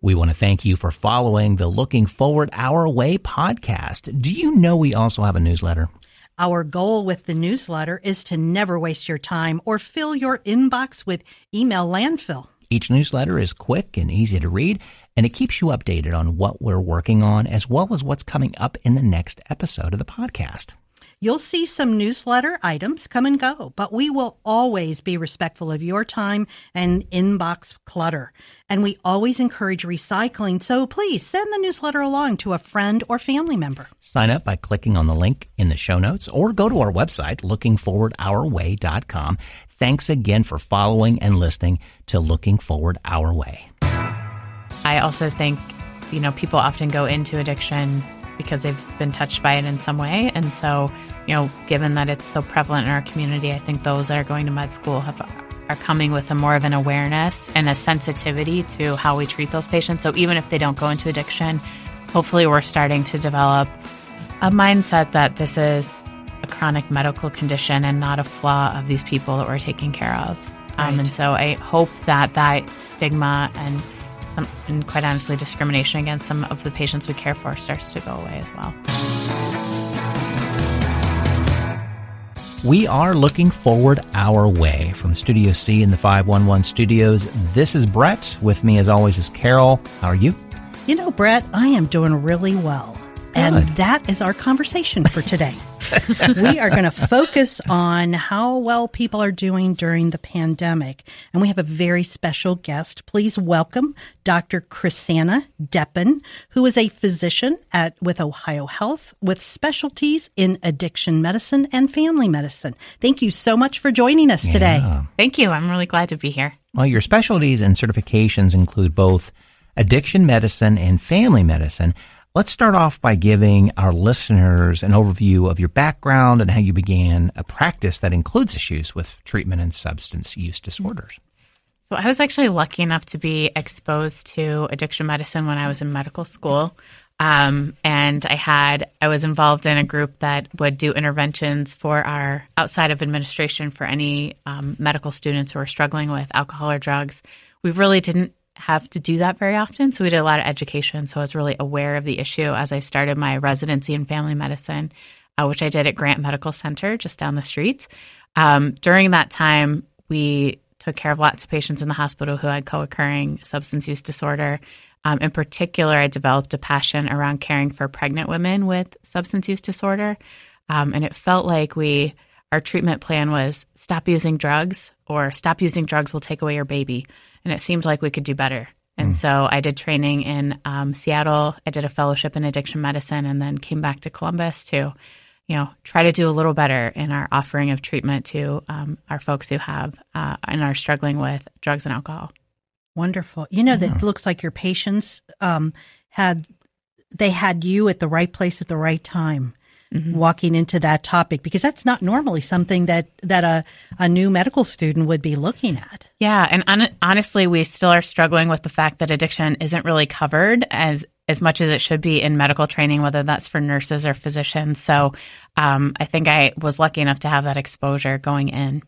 We want to thank you for following the Looking Forward Our Way podcast. Do you know we also have a newsletter? Our goal with the newsletter is to never waste your time or fill your inbox with email landfill. Each newsletter is quick and easy to read, and it keeps you updated on what we're working on as well as what's coming up in the next episode of the podcast. You'll see some newsletter items come and go, but we will always be respectful of your time and inbox clutter. And we always encourage recycling, so please send the newsletter along to a friend or family member. Sign up by clicking on the link in the show notes or go to our website, lookingforwardourway.com. Thanks again for following and listening to Looking Forward Our Way. I also think, people often go into addiction because they've been touched by it in some way. And so, given that it's so prevalent in our community, I think those that are going to med school are coming with a more of an awareness and a sensitivity to how we treat those patients. So even if they don't go into addiction, hopefully we're starting to develop a mindset that this is a chronic medical condition and not a flaw of these people that we're taking care of. Right. And so I hope that stigma and quite honestly, discrimination against some of the patients we care for starts to go away as well. We are looking forward our way from Studio C in the 511 studios. This is Brett. With me, as always, is Carol. How are you? Brett, I am doing really well. And that is our conversation for today. We are going to focus on how well people are doing during the pandemic. And we have a very special guest. Please welcome Dr. Krisanna Deppen, who is a physician with Ohio Health with specialties in addiction medicine and family medicine. Thank you so much for joining us today. Thank you. I'm really glad to be here. Well, your specialties and certifications include both addiction medicine and family medicine. Let's start off by giving our listeners an overview of your background and how you began a practice that includes issues with treatment and substance use disorders. So I was actually lucky enough to be exposed to addiction medicine when I was in medical school. And I was involved in a group that would do interventions for our outside of administration for any medical students who are struggling with alcohol or drugs. We really didn't have to do that very often. So we did a lot of education. So I was really aware of the issue as I started my residency in family medicine, which I did at Grant Medical Center just down the street. During that time, we took care of lots of patients in the hospital who had co-occurring substance use disorder. In particular, I developed a passion around caring for pregnant women with substance use disorder. And it felt like our treatment plan was stop using drugs, or stop using drugs will take away your baby. And it seemed like we could do better. And so I did training in Seattle. I did a fellowship in addiction medicine and then came back to Columbus to, try to do a little better in our offering of treatment to our folks who have and are struggling with drugs and alcohol. Wonderful. That looks like your patients had you at the right place at the right time. Walking into that topic, because that's not normally something that a new medical student would be looking at. Yeah. And honestly, we still are struggling with the fact that addiction isn't really covered as much as it should be in medical training, whether that's for nurses or physicians. So I think I was lucky enough to have that exposure going in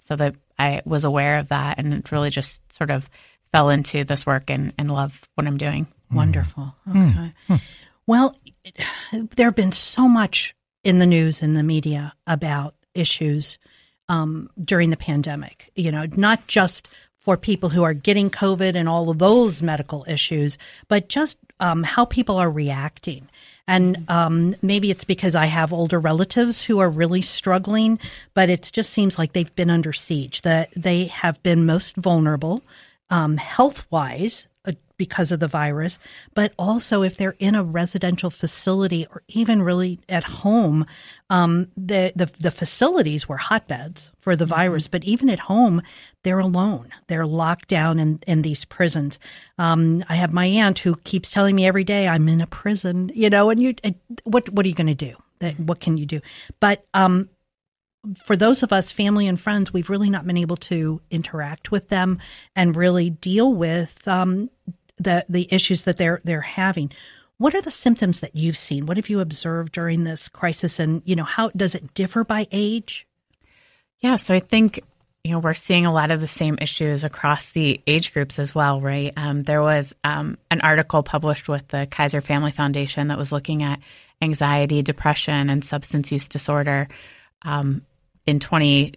so that I was aware of that and it really just sort of fell into this work and love what I'm doing. Wonderful. Okay. Well, there have been so much in the news and the media about issues during the pandemic, not just for people who are getting COVID and all of those medical issues, but just how people are reacting. And maybe it's because I have older relatives who are really struggling, but it just seems like they've been under siege, that they have been most vulnerable health-wise because of the virus, but also if they're in a residential facility or even really at home, the facilities were hotbeds for the virus, but even at home, they're alone. They're locked down in these prisons. I have my aunt who keeps telling me every day, I'm in a prison, and what are you going to do? What can you do? But for those of us, family and friends, we've really not been able to interact with them and really deal with the issues that they're having. What are the symptoms that you've seen? What have you observed during this crisis? And, how does it differ by age? Yeah, so I think we're seeing a lot of the same issues across the age groups as well, right? There was an article published with the Kaiser Family Foundation that was looking at anxiety, depression, and substance use disorder in 2020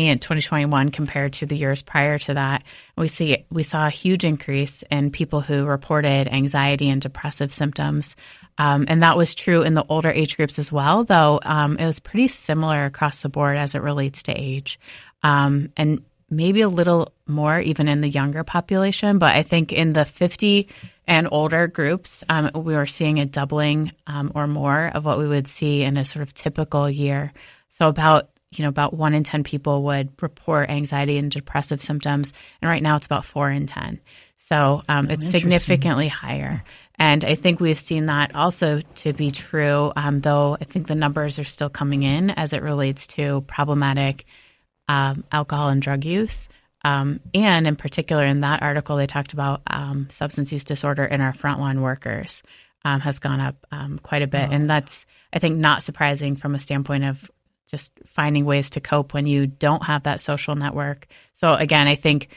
and 2021 compared to the years prior to that. We saw a huge increase in people who reported anxiety and depressive symptoms. And that was true in the older age groups as well, though it was pretty similar across the board as it relates to age. And maybe a little more even in the younger population. But I think in the 50 and older groups, we were seeing a doubling or more of what we would see in a sort of typical year. So about 1 in 10 people would report anxiety and depressive symptoms. And right now it's about 4 in 10. So it's significantly higher. And I think we've seen that also to be true, though I think the numbers are still coming in as it relates to problematic alcohol and drug use. And in particular, in that article, they talked about substance use disorder in our frontline workers has gone up quite a bit. And that's, I think, not surprising from a standpoint of just finding ways to cope when you don't have that social network. So again, I think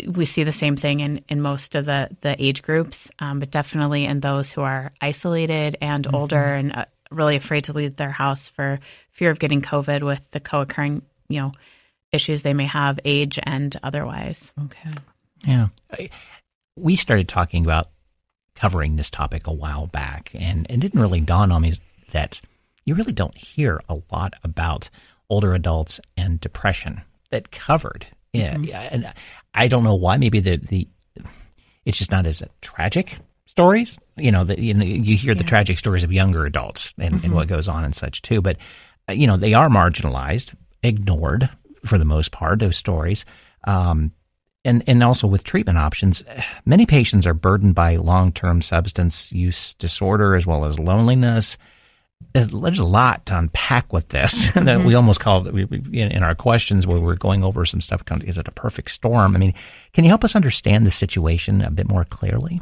we see the same thing in most of the age groups, but definitely in those who are isolated and older and really afraid to leave their house for fear of getting COVID with the co-occurring, issues they may have, age and otherwise. Okay. Yeah. We started talking about covering this topic a while back, and it didn't really dawn on me that you really don't hear a lot about older adults and depression that covered. Yeah, and I don't know why. Maybe it's just not as tragic stories. You hear the tragic stories of younger adults and what goes on and such too. But they are marginalized, ignored for the most part. Those stories, and also with treatment options, many patients are burdened by long-term substance use disorder as well as loneliness. There's a lot to unpack with this that we almost called in our questions where we're going over some stuff. Is it a perfect storm? I mean, can you help us understand the situation a bit more clearly?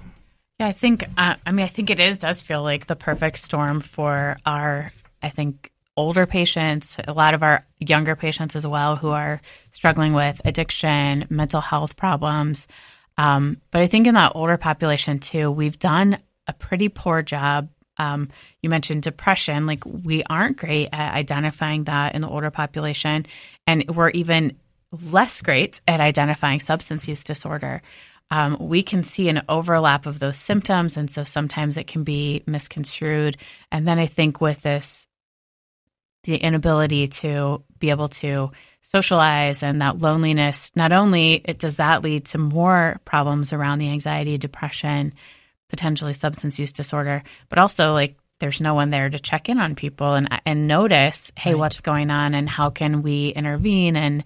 Yeah, I think it does feel like the perfect storm for our, older patients, a lot of our younger patients as well who are struggling with addiction, mental health problems. But I think in that older population too, we've done a pretty poor job. You mentioned depression, like we aren't great at identifying that in the older population, and we're even less great at identifying substance use disorder. We can see an overlap of those symptoms, and so sometimes it can be misconstrued. And then I think with this, the inability to be able to socialize and that loneliness, not only does that lead to more problems around the anxiety, depression, potentially substance use disorder, but also like there's no one there to check in on people and notice, hey, what's going on and how can we intervene and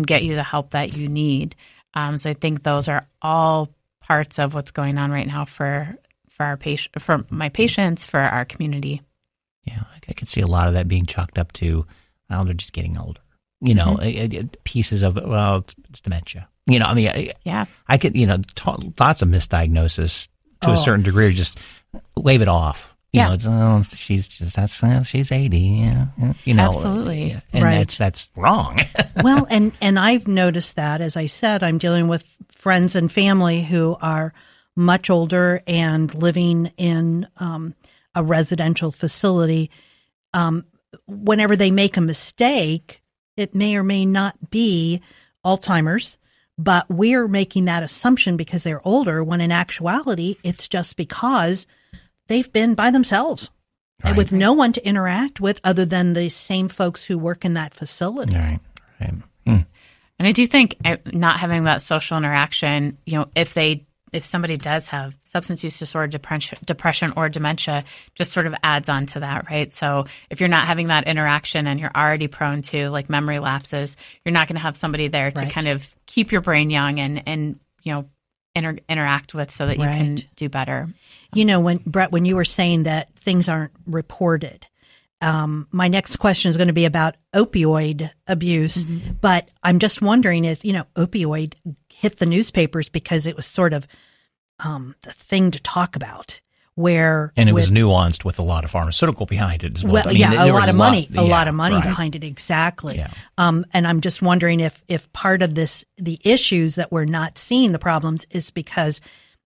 get you the help that you need. So I think those are all parts of what's going on right now for my patients, for our community. Yeah, I could see a lot of that being chalked up to, well, they're just getting older. Pieces of, well, it's dementia. I could, lots of misdiagnosis to a certain degree, just wave it off. She's 80. Yeah, absolutely, and that's wrong. Well, and I've noticed that, as I said, I'm dealing with friends and family who are much older and living in a residential facility. Whenever they make a mistake, it may or may not be Alzheimer's. But we're making that assumption because they're older, when in actuality, it's just because they've been by themselves with no one to interact with other than the same folks who work in that facility. Right. And I do think not having that social interaction, if somebody does have substance use disorder, depression, or dementia, just sort of adds on to that, right? So if you're not having that interaction and you're already prone to like memory lapses, you're not going to have somebody there to kind of keep your brain young and interact with so that you can do better. When you were saying that things aren't reported, my next question is going to be about opioid abuse, but I'm just wondering if, opioid hit the newspapers because it was sort of the thing to talk about. And it was nuanced with a lot of pharmaceutical behind it as well. Well, a lot of money right. behind it. Exactly. Yeah. And I'm just wondering if part of the issues that we're not seeing the problems is because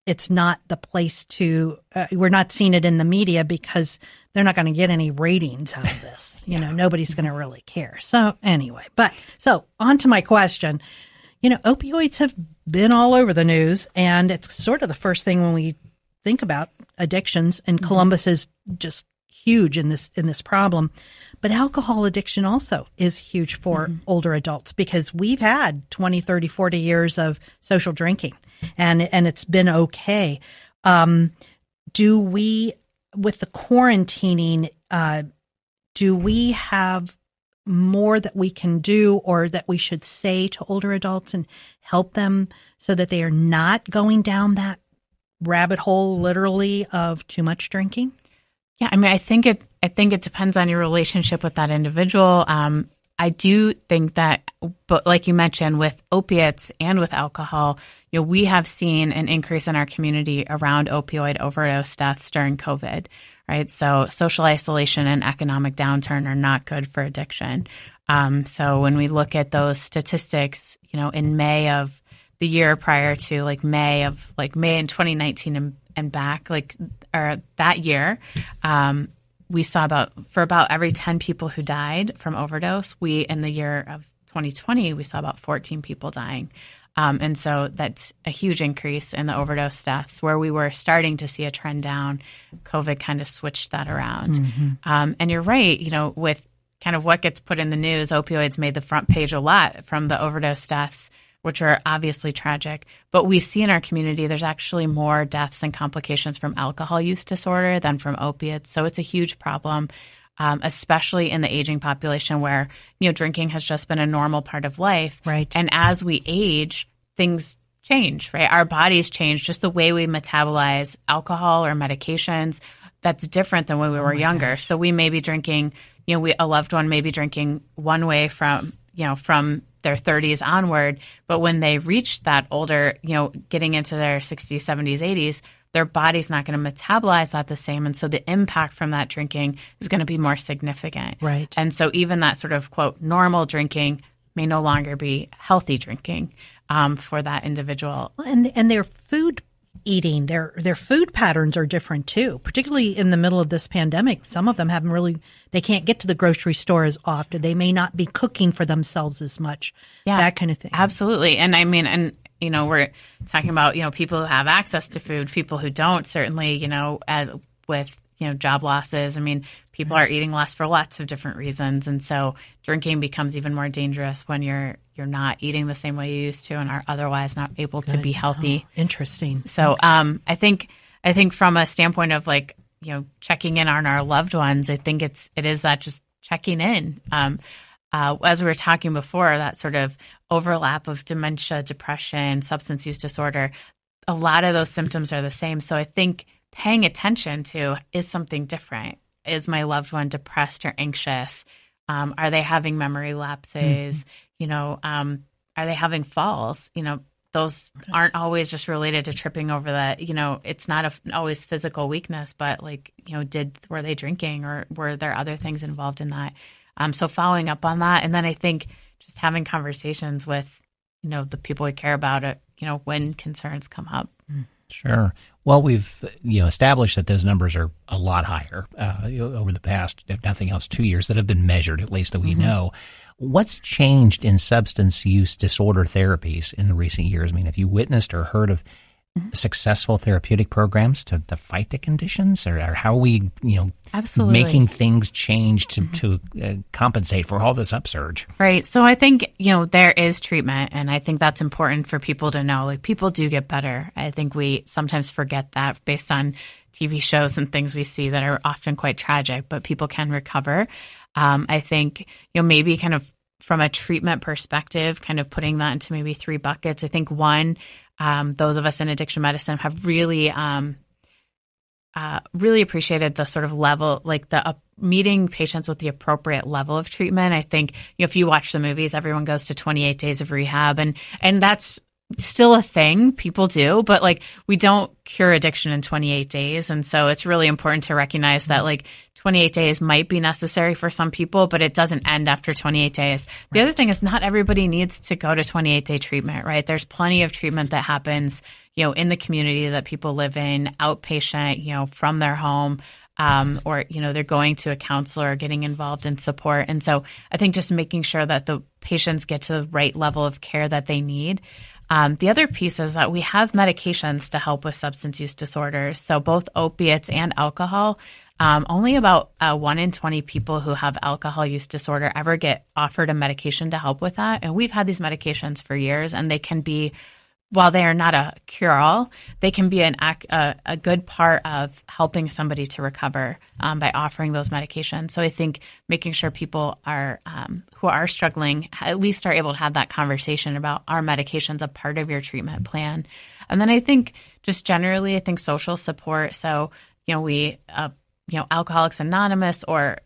it's not the place to, we're not seeing it in the media because they're not going to get any ratings out of this. Nobody's going to really care. So anyway, so on to my question. Opioids have been all over the news, and it's sort of the first thing when we think about addictions, and Columbus is just huge in this problem. But alcohol addiction also is huge for older adults because we've had 20, 30, 40 years of social drinking, and it's been okay. Do we, with the quarantining, do we have more that we can do or that we should say to older adults and help them so that they are not going down that rabbit hole, literally, of too much drinking? Yeah, I think it depends on your relationship with that individual. I do think that, but like you mentioned, with opiates and with alcohol, we have seen an increase in our community around opioid overdose deaths during COVID, right? So social isolation and economic downturn are not good for addiction. So when we look at those statistics, in May of the year prior to May in 2019 and back, or that year, we saw about every 10 people who died from overdose, in the year of 2020, we saw about 14 people dying. And so that's a huge increase in the overdose deaths where we were starting to see a trend down. COVID kind of switched that around. And you're right, with kind of what gets put in the news, opioids made the front page a lot from the overdose deaths, which are obviously tragic. But we see in our community there's actually more deaths and complications from alcohol use disorder than from opiates. So it's a huge problem, especially in the aging population where, drinking has just been a normal part of life. Right. And as we age, things change, right? Our bodies change. Just the way we metabolize alcohol or medications, that's different than when we were younger. Gosh. So we may be drinking, a loved one may be drinking one way from their 30s onward, but when they reach that older, getting into their 60s, 70s, 80s, their body's not going to metabolize that the same. And so the impact from that drinking is going to be more significant. Right. And so even that sort of, quote, normal drinking may no longer be healthy drinking for that individual. And their food eating, their food patterns are different too, particularly in the middle of this pandemic. Some of them they can't get to the grocery store as often. They may not be cooking for themselves as much, that kind of thing. Absolutely. And we're talking about, people who have access to food, people who don't, certainly, with job losses. People are eating less for lots of different reasons. And so drinking becomes even more dangerous when you're not eating the same way you used to and are otherwise not able to be healthy. Oh, interesting. So I think from a standpoint of checking in on our loved ones, I think it is that just checking in. As we were talking before, that sort of overlap of dementia, depression, substance use disorder, a lot of those symptoms are the same. So I think paying attention to, is something different? Is my loved one depressed or anxious? Are they having memory lapses? Are they having falls? Those aren't always just related to tripping over it's not always physical weakness, but were they drinking or were there other things involved in that? So following up on that. And then I think just having conversations with, the people we care about, when concerns come up. Sure. Well, we've established that those numbers are a lot higher over the past, if nothing else, 2 years that have been measured, at least that we know. What's changed in substance use disorder therapies in the recent years? Have you witnessed or heard of successful therapeutic programs to fight the conditions, or how are we, absolutely making things change to compensate for all this upsurge? Right. So I think, there is treatment, and I think that's important for people to know. People do get better. I think we sometimes forget that based on TV shows and things we see that are often quite tragic, but people can recover. I think, maybe kind of from a treatment perspective, kind of putting that into maybe three buckets. I think one, those of us in addiction medicine have really appreciated the sort of level, meeting patients with the appropriate level of treatment. I think if you watch the movies, everyone goes to 28 days of rehab, and that's still a thing people do, but like we don't cure addiction in 28 days. And so it's really important to recognize that like 28 days might be necessary for some people, but it doesn't end after 28 days. The other thing is not everybody needs to go to 28-day treatment, right? There's plenty of treatment that happens, in the community that people live in, outpatient, from their home. Or, they're going to a counselor or getting involved in support. And so I think just making sure that the patients get to the right level of care that they need. The other piece is that we have medications to help with substance use disorders. So both opiates and alcohol. Only about 1 in 20 people who have alcohol use disorder ever get offered a medication to help with that. And we've had these medications for years, and they can be, while they are not a cure-all, they can be a good part of helping somebody to recover by offering those medications. So I think making sure people are who are struggling at least are able to have that conversation about, are medications a part of your treatment plan? And then I think just generally, I think social support. So, we Alcoholics Anonymous or,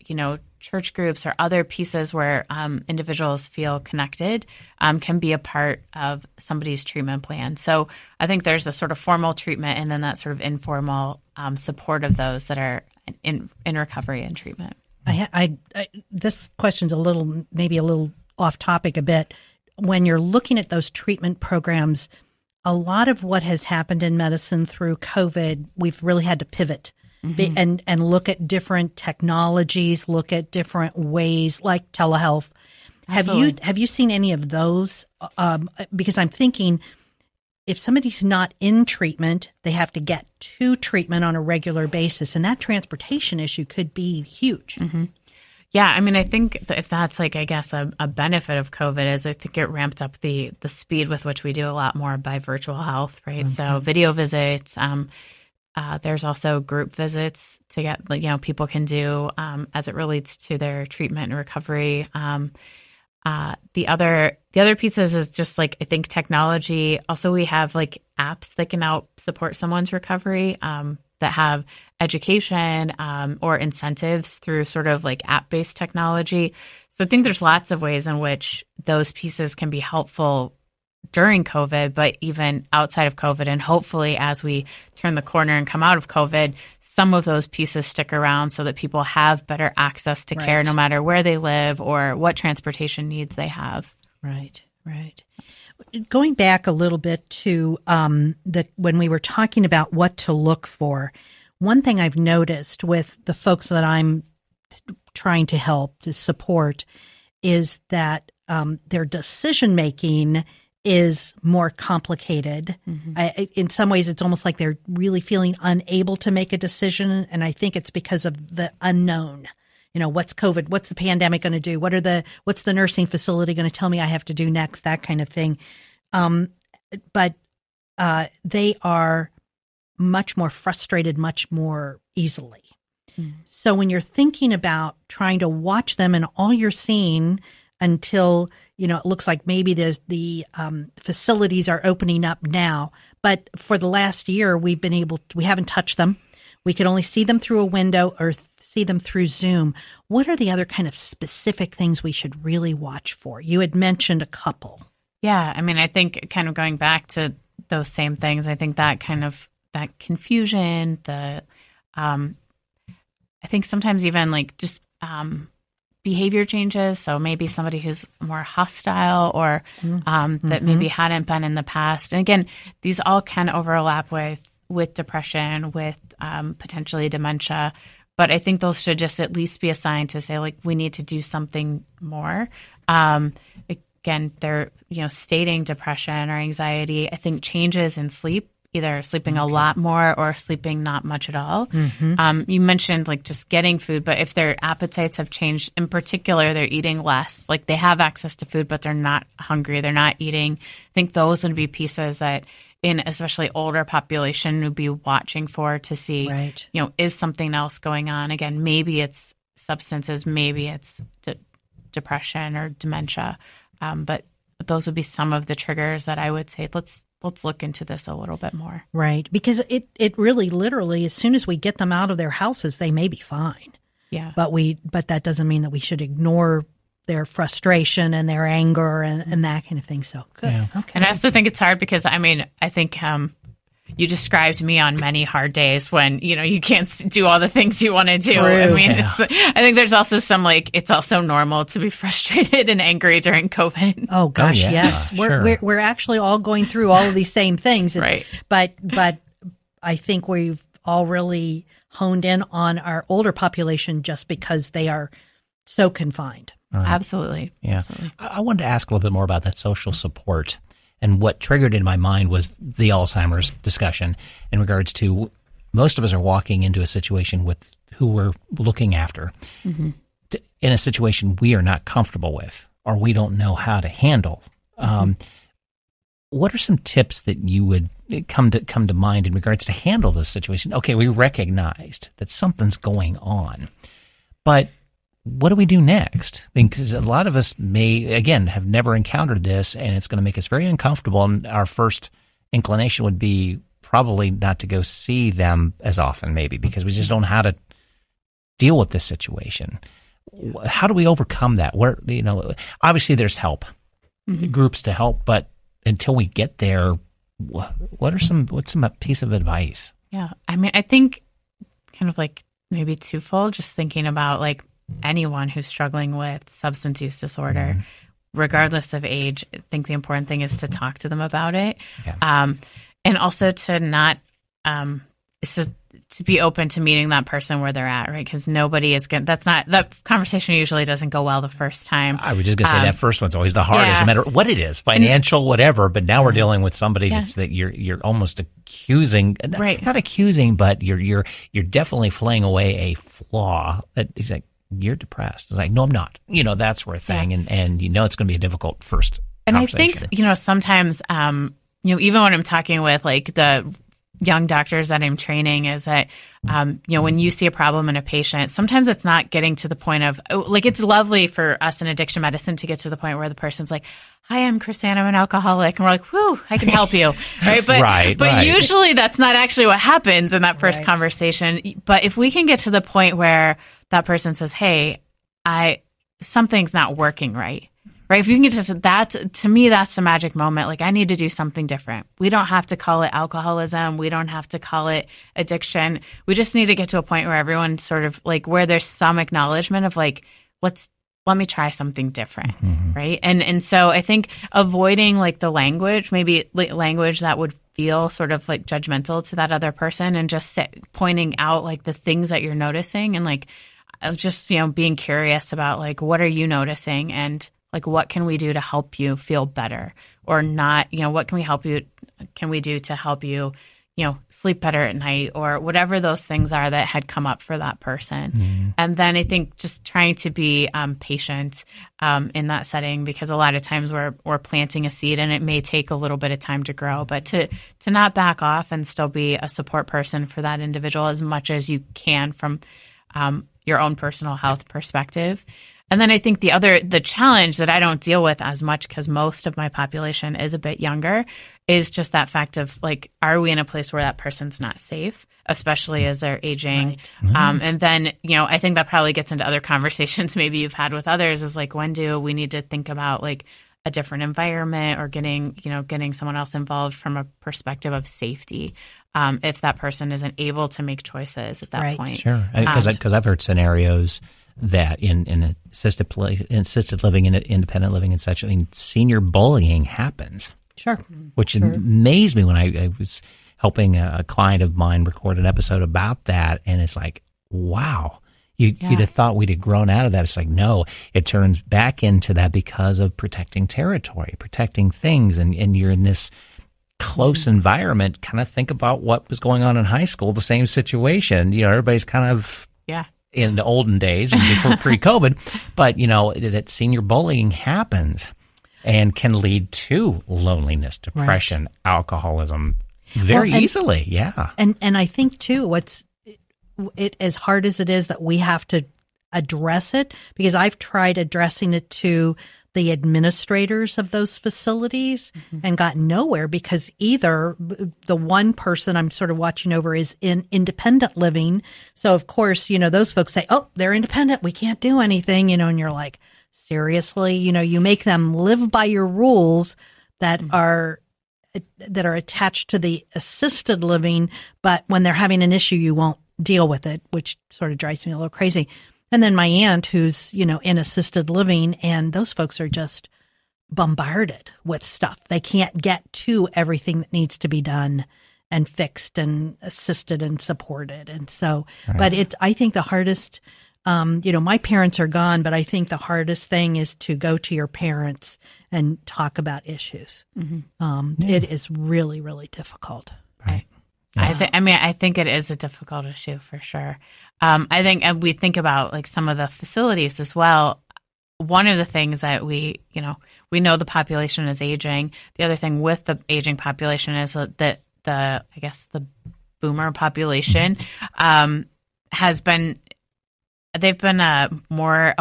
church groups or other pieces where individuals feel connected can be a part of somebody's treatment plan. So I think there's a sort of formal treatment and then that sort of informal support of those that are in recovery and treatment. This question's maybe a little off topic a bit. When you're looking at those treatment programs, a lot of what has happened in medicine through COVID, we've really had to pivot. Mm-hmm. And look at different technologies, look at different ways like telehealth. Absolutely. Have you seen any of those? Because I'm thinking if somebody's not in treatment, they have to get to treatment on a regular basis, and that transportation issue could be huge. Mm-hmm. Yeah, I mean, I think if that's like, I guess, a benefit of COVID is I think it ramped up the speed with which we do a lot more by virtual health, right? Okay. So video visits. There's also group visits to get, people can do as it relates to their treatment and recovery. The other pieces is just like, I think technology. Also, we have like apps that can help support someone's recovery that have education or incentives through sort of like app-based technology. So I think there's lots of ways in which those pieces can be helpful during COVID, but even outside of COVID. And hopefully as we turn the corner and come out of COVID, some of those pieces stick around so that people have better access to care no matter where they live or what transportation needs they have. Right. Going back a little bit to when we were talking about what to look for, one thing I've noticed with the folks that I'm trying to help, to support, is that their decision-making is more complicated. Mm-hmm. In some ways, it's almost like they're really feeling unable to make a decision. And I think it's because of the unknown. What's COVID? What's the pandemic going to do? What's the nursing facility going to tell me I have to do next? That kind of thing. But they are much more frustrated, much more easily. Mm. So when you're thinking about trying to watch them and all you're seeing until it looks like maybe the facilities are opening up now. But for the last year, we haven't touched them. We could only see them through a window or see them through Zoom. What are the other kind of specific things we should really watch for? You had mentioned a couple. Yeah. I mean, I think kind of going back to those same things, I think that kind of that confusion, I think sometimes even like just behavior changes. So maybe somebody who's more hostile or that maybe hadn't been in the past. And again, these all can overlap with depression, with potentially dementia. But I think those should just at least be assigned to say, like, we need to do something more. Again, they're, stating depression or anxiety. I think changes in sleep, either sleeping a lot more or sleeping not much at all. Mm-hmm. You mentioned like just getting food, but if their appetites have changed, in particular, they're eating less. Like they have access to food, but they're not hungry. They're not eating. I think those would be pieces that in especially older population would be watching for to see, is something else going on? Again, maybe it's substances, maybe it's depression or dementia. But those would be some of the triggers that I would say, let's look into this a little bit more. Right. Because it really literally, as soon as we get them out of their houses, they may be fine. Yeah. But that doesn't mean that we should ignore their frustration and their anger and that kind of thing. So good. Yeah. Okay. And I also think it's hard because, I mean, I think you described me on many hard days when, you can't do all the things you want to do. True. I mean, I think there's also some, it's also normal to be frustrated and angry during COVID. Oh gosh, yeah, yes. sure. We're actually all going through all of these same things. Right. But I think we've all really honed in on our older population just because they are so confined. Absolutely. Yeah. Absolutely. I wanted to ask a little bit more about that social support. And what triggered in my mind was the Alzheimer's discussion in regards to most of us are walking into a situation with who we're looking after in a situation we are not comfortable with or we don't know how to handle. What are some tips that you would come to mind in regards to handle this situation? Okay, we recognized that something's going on, but what do we do next? Because a lot of us may, again, have never encountered this, and it's going to make us very uncomfortable. And our first inclination would be probably not to go see them as often, maybe, because we just don't know how to deal with this situation. How do we overcome that? Where, obviously there's help, groups to help, but until we get there, what's some piece of advice? Yeah. I mean, I think kind of maybe twofold, just thinking about anyone who's struggling with substance use disorder, regardless of age. I think the important thing is to talk to them about it. Yeah. And also to not, to be open to meeting that person where they're at, right? Because nobody is going to, that conversation usually doesn't go well the first time. I was just going to say that first one's always the hardest, no matter what it is, financial, whatever. But now we're dealing with somebody that you're almost accusing, right. Not accusing, but you're definitely flaying away a flaw that is you're depressed. It's no, I'm not. That sort of thing. Yeah. And it's going to be a difficult first conversation. I think, sometimes, even when I'm talking with the young doctors that I'm training is that, when you see a problem in a patient, sometimes it's not getting to the point of, it's lovely for us in addiction medicine to get to the point where the person's like, hi, I'm Krisanna, I'm an alcoholic. And we're like, whew, I can help you. Right. But usually that's not actually what happens in that first conversation. But if we can get to the point where that person says, hey, something's not working right. Right. If you can get to that, to me, that's the magic moment. I need to do something different. We don't have to call it alcoholism. We don't have to call it addiction. We just need to get to a point where everyone's sort of where there's some acknowledgement of let me try something different. Right. And so I think avoiding the language, maybe language that would feel sort of judgmental to that other person, and just pointing out the things that you're noticing, and just, being curious about what are you noticing, and what can we do to help you feel better, or not, what can we do to help you, sleep better at night, or whatever those things are that had come up for that person. And then I think just trying to be patient in that setting, because a lot of times we're planting a seed and it may take a little bit of time to grow, but to not back off and still be a support person for that individual as much as you can from your own personal health perspective. And then I think the challenge that I don't deal with as much, because most of my population is a bit younger, is just that fact of are we in a place where that person's not safe, especially as they're aging? Right. And then, I think that probably gets into other conversations maybe you've had with others, is when do we need to think about a different environment, or getting someone else involved from a perspective of safety, if that person isn't able to make choices at that point. Sure. Because I've heard scenarios that in assisted living and independent living and such, senior bullying happens. Sure. Which amazed me when I was helping a client of mine record an episode about that. And it's wow, you'd have thought we'd have grown out of that. It's no, it turns back into that because of protecting territory, protecting things. And you're in this close environment. Kind of think about what was going on in high school, the same situation. Everybody's kind of in the olden days before pre-COVID, but that senior bullying happens and can lead to loneliness, depression, alcoholism very easily. Yeah. And I think too, as hard as it is that we have to address it, because I've tried addressing it to the administrators of those facilities and got nowhere, because either the one person I'm sort of watching over is in independent living. So of course, those folks say, oh, they're independent, we can't do anything, and you're like, seriously. You make them live by your rules that are attached to the assisted living, but when they're having an issue, you won't deal with it, which sort of drives me a little crazy. And then my aunt, who's, in assisted living, and those folks are just bombarded with stuff. They can't get to everything that needs to be done and fixed and assisted and supported. And so, but I think the hardest, my parents are gone, but I think the hardest thing is to go to your parents and talk about issues. It is really, really difficult. Right. Yeah. I think it is a difficult issue for sure. I think, and we think about like some of the facilities as well. One of the things that we know the population is aging. The other thing with the aging population is that the boomer population they've been more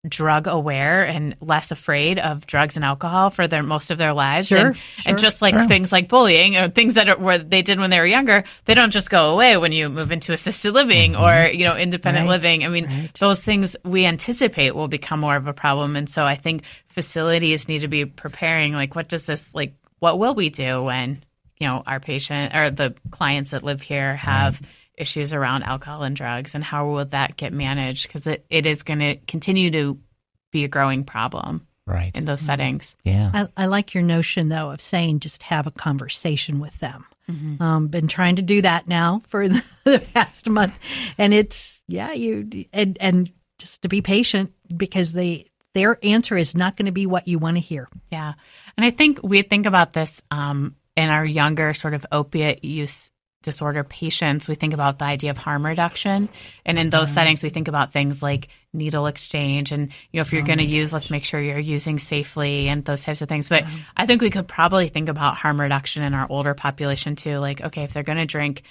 drug aware and less afraid of drugs and alcohol for most of their lives. And just like things like bullying or things that they did when they were younger, they don't just go away when you move into assisted living or, independent living. Those things we anticipate will become more of a problem. And so I think facilities need to be preparing, like, what will we do when, our patient or the clients that live here have issues around alcohol and drugs, and how will that get managed? Because it is going to continue to be a growing problem in those settings. Yeah, I like your notion, though, of saying just have a conversation with them. Been trying to do that now for the past month, and it's and just to be patient, because their answer is not going to be what you want to hear. Yeah, and I think we think about this in our younger sort of opiate use disorder patients. We think about the idea of harm reduction. And in those settings, we think about things like needle exchange. And, if you're going to use, let's make sure you're using safely and those types of things. But I think we could probably think about harm reduction in our older population too. Like, okay, if they're going to drink,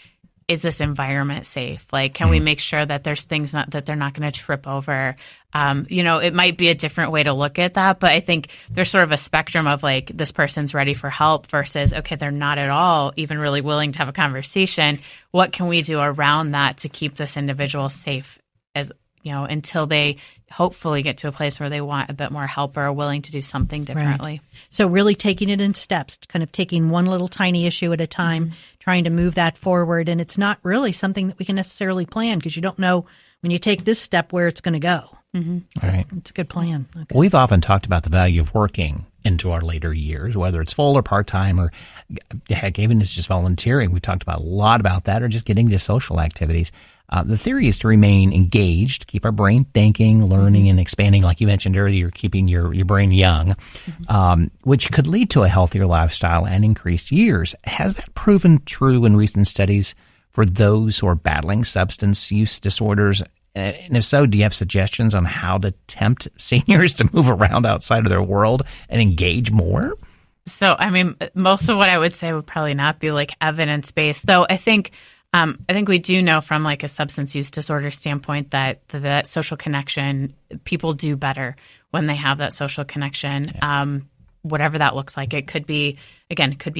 is this environment safe? Like, can we make sure that there's things that they're not going to trip over? It might be a different way to look at that, but I think there's sort of a spectrum of like, this person's ready for help versus, okay, they're not at all even really willing to have a conversation. What can we do around that to keep this individual safe until they hopefully get to a place where they want a bit more help or are willing to do something differently. Right. So really taking it in steps, kind of taking one little tiny issue at a time, trying to move that forward. And it's not really something that we can necessarily plan, because you don't know when you take this step where it's going to go. All right. It's a good plan. Okay. We've often talked about the value of working into our later years, whether it's full or part-time, or heck, even it's just volunteering. We talked about a lot about that, or just getting to social activities. The theory is to remain engaged, keep our brain thinking, learning, and expanding, like you mentioned earlier, keeping your brain young, which could lead to a healthier lifestyle and increased years. Has that proven true in recent studies for those who are battling substance use disorders? And if so, do you have suggestions on how to tempt seniors to move around outside of their world and engage more? So, most of what I would say would probably not be like evidence-based, though I think we do know from like a substance use disorder standpoint that social connection, people do better when they have that social connection, whatever that looks like. It could be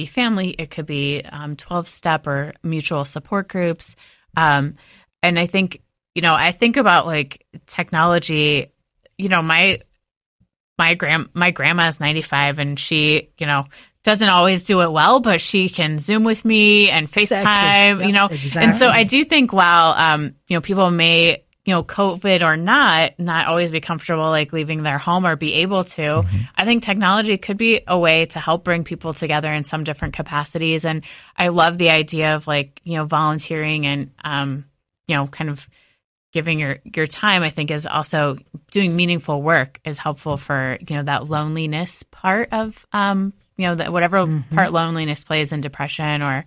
family, it could be 12-step or mutual support groups. And I think, I think about like technology, my grandma is 95 and she, doesn't always do it well, but she can Zoom with me and FaceTime, Exactly. And so I do think while, people may, COVID or not always be comfortable like leaving their home or be able to, I think technology could be a way to help bring people together in some different capacities. And I love the idea of like, volunteering and, kind of giving your time, I think, is also doing meaningful work is helpful for, that loneliness part of, that whatever part loneliness plays in depression or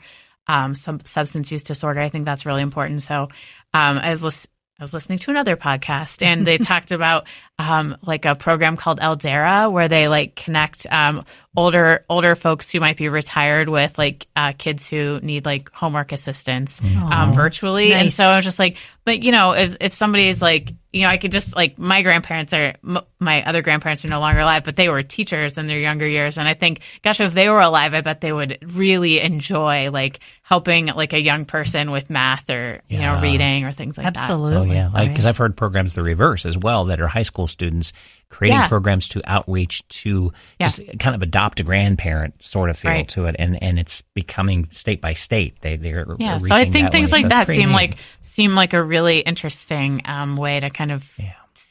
some substance use disorder. I think that's really important. So I was listening to another podcast and they talked about like a program called Eldera where they like connect older folks who might be retired with like kids who need like homework assistance virtually. Nice. And so I was just like, if somebody's like, I could just like my other grandparents are no longer alive, but they were teachers in their younger years. And I think, gosh, if they were alive, I bet they would really enjoy like helping like a young person with math or, reading or things like that. Absolutely. Oh, yeah. Because I've heard programs the reverse as well, that are high school students, creating programs to outreach to just kind of adopt a grandparent sort of feel to it. And it's becoming state by state. They're reaching so I think that things way. like that seem like a really interesting way to kind of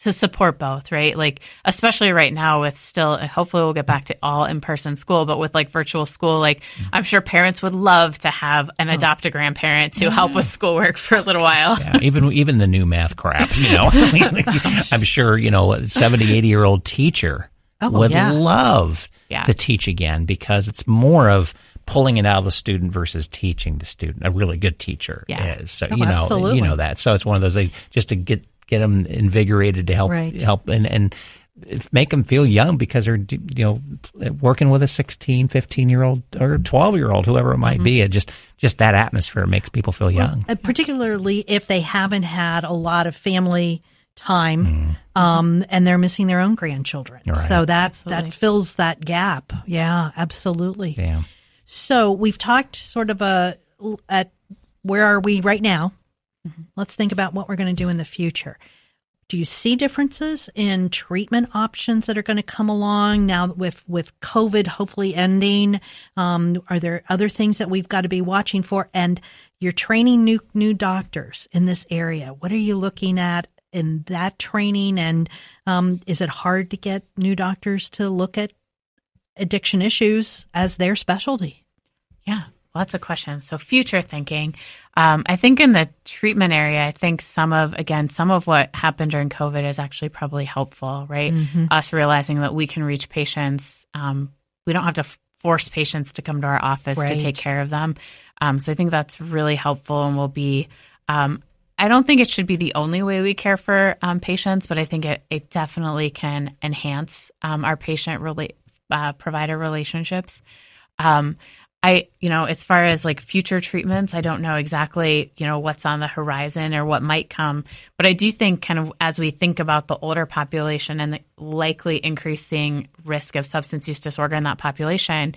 to support both, right? Like, especially right now with still, hopefully we'll get back to all in-person school, but with like virtual school, like I'm sure parents would love to have an adopt a grandparent to help with schoolwork for a little while. Yeah, even the new math crap, I'm sure, 70, 80-year-old teacher would love to teach again, because it's more of pulling it out of the student versus teaching the student. A really good teacher is. So, absolutely. you know that. So it's one of those, like, just to get them invigorated to help and make them feel young, because they're, working with a 16, 15-year-old or 12-year-old, whoever it might be. It just that atmosphere makes people feel young. Particularly if they haven't had a lot of family time, and they're missing their own grandchildren. Right. So that fills that gap. Yeah, absolutely. Yeah. So we've talked sort of at where are we right now? Let's think about what we're going to do in the future. Do you see differences in treatment options that are going to come along now with COVID hopefully ending? Are there other things that we've got to be watching for? And you're training new doctors in this area. What are you looking at in that training? And is it hard to get new doctors to look at addiction issues as their specialty? Yeah, lots of questions. So future thinking. I think in the treatment area, I think some of what happened during COVID is actually probably helpful, right? Us realizing that we can reach patients. We don't have to force patients to come to our office to take care of them. So I think that's really helpful and will be, I don't think it should be the only way we care for patients, but I think it definitely can enhance our patient provider relationships. As far as like future treatments, I don't know exactly, what's on the horizon or what might come. But I do think kind of as we think about the older population and the likely increasing risk of substance use disorder in that population,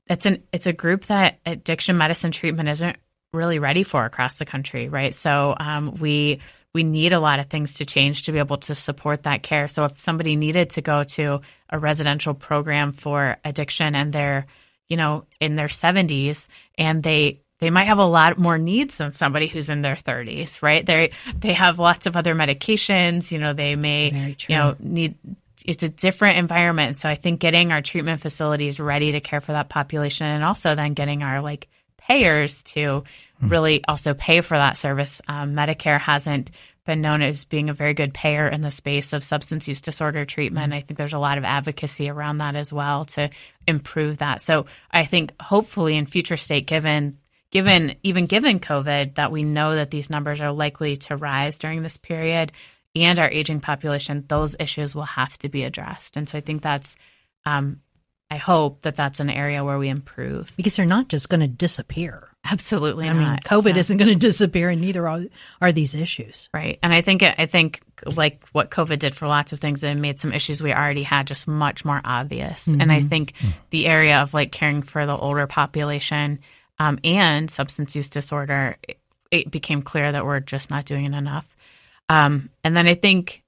it's a group that addiction medicine treatment isn't really ready for across the country, right? So we need a lot of things to change to be able to support that care. So if somebody needed to go to a residential program for addiction and they're in their 70s, and they might have a lot more needs than somebody who's in their 30s, right? They have lots of other medications, they may, need, it's a different environment. So I think getting our treatment facilities ready to care for that population, and also then getting our payers to really also pay for that service. Medicare hasn't been known as being a very good payer in the space of substance use disorder treatment. I think there's a lot of advocacy around that as well to improve that. So I think hopefully in future state, given COVID, that we know that these numbers are likely to rise during this period, and our aging population, those issues will have to be addressed. And so I think that's, I hope that that's an area where we improve. Because they're not just going to disappear. Absolutely not. I mean, COVID isn't going to disappear, and neither are these issues. Right. And I think like what COVID did for lots of things, it made some issues we already had just much more obvious. And I think the area of caring for the older population and substance use disorder, it became clear that we're just not doing it enough. And then I think,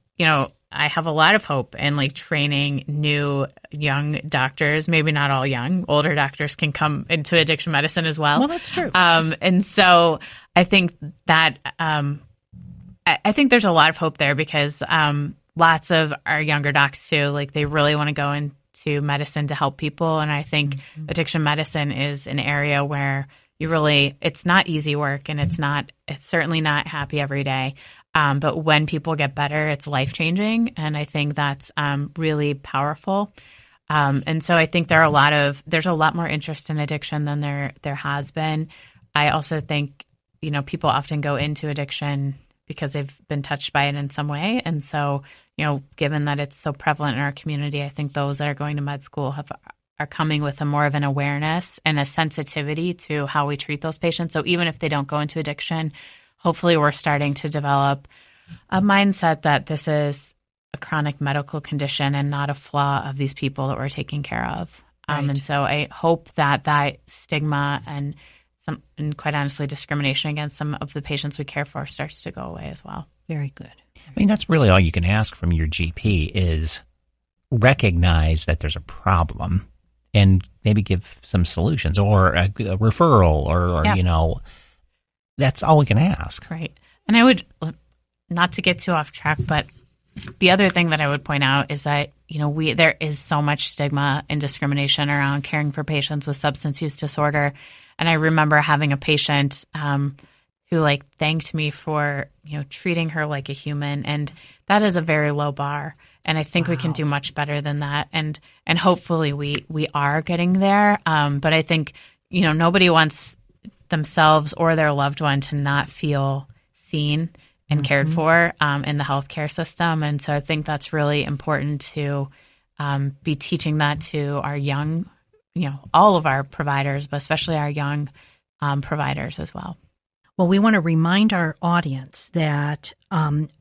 I have a lot of hope in training new young doctors, maybe not all young, older doctors can come into addiction medicine as well. Well, that's true. And so I think that, I think there's a lot of hope there, because lots of our younger docs too, they really want to go into medicine to help people. And I think addiction medicine is an area where it's not easy work, and it's certainly not happy every day. But when people get better, it's life-changing, and I think that's really powerful. And so I think there's a lot more interest in addiction than there has been. I also think, people often go into addiction because they've been touched by it in some way. And so, given that it's so prevalent in our community, I think those that are going to med school are coming with a more of an awareness and a sensitivity to how we treat those patients. So even if they don't go into addiction, hopefully we're starting to develop a mindset that this is a chronic medical condition and not a flaw of these people that we're taking care of. Right. And so I hope that stigma and quite honestly discrimination against some of the patients we care for starts to go away as well. Very good. I mean, that's really all you can ask from your GP is recognize that there's a problem and maybe give some solutions or a referral or Yeah. you know, that's all we can ask. Right. And I would, not to get too off track, but the other thing that I would point out is that, you know, there is so much stigma and discrimination around caring for patients with substance use disorder. And I remember having a patient who like thanked me for, you know, treating her like a human. And that is a very low bar. And I think we can do much better than that. And hopefully we are getting there. But I think, you know, nobody wants themselves or their loved one to not feel seen and cared for in the healthcare system. And so I think that's really important to be teaching that to our young, you know, all of our providers, but especially our young providers as well. Well, we want to remind our audience that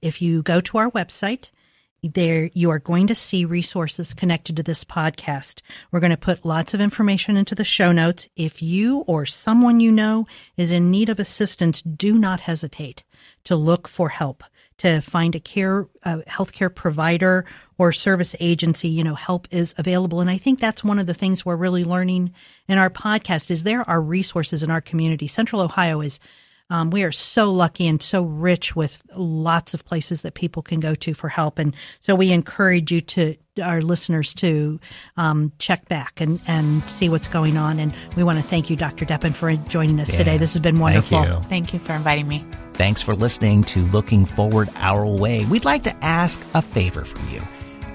if you go to our website, there you are going to see resources connected to this podcast. We're going to put lots of information into the show notes. If you or someone you know is in need of assistance, do not hesitate to look for help, to find a healthcare provider or service agency. You know, help is available. And I think that's one of the things we're really learning in our podcast is there are resources in our community. Central Ohio is we are so lucky and so rich with lots of places that people can go to for help. And so we encourage you our listeners to check back and see what's going on. And we want to thank you, Dr. Deppen, for joining us today. This has been wonderful. Thank you for inviting me. Thanks for listening to Looking Forward Our Way. We'd like to ask a favor from you.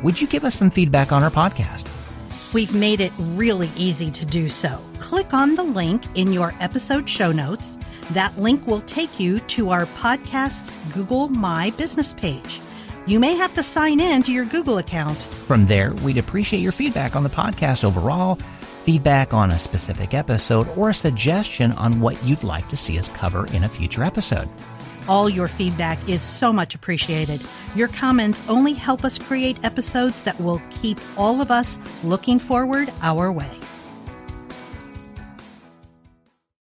Would you give us some feedback on our podcast? We've made it really easy to do so. Click on the link in your episode show notes. That link will take you to our podcast's Google My Business page. You may have to sign in to your Google account. From there, we'd appreciate your feedback on the podcast overall, feedback on a specific episode, or a suggestion on what you'd like to see us cover in a future episode. All your feedback is so much appreciated. Your comments only help us create episodes that will keep all of us looking forward our way.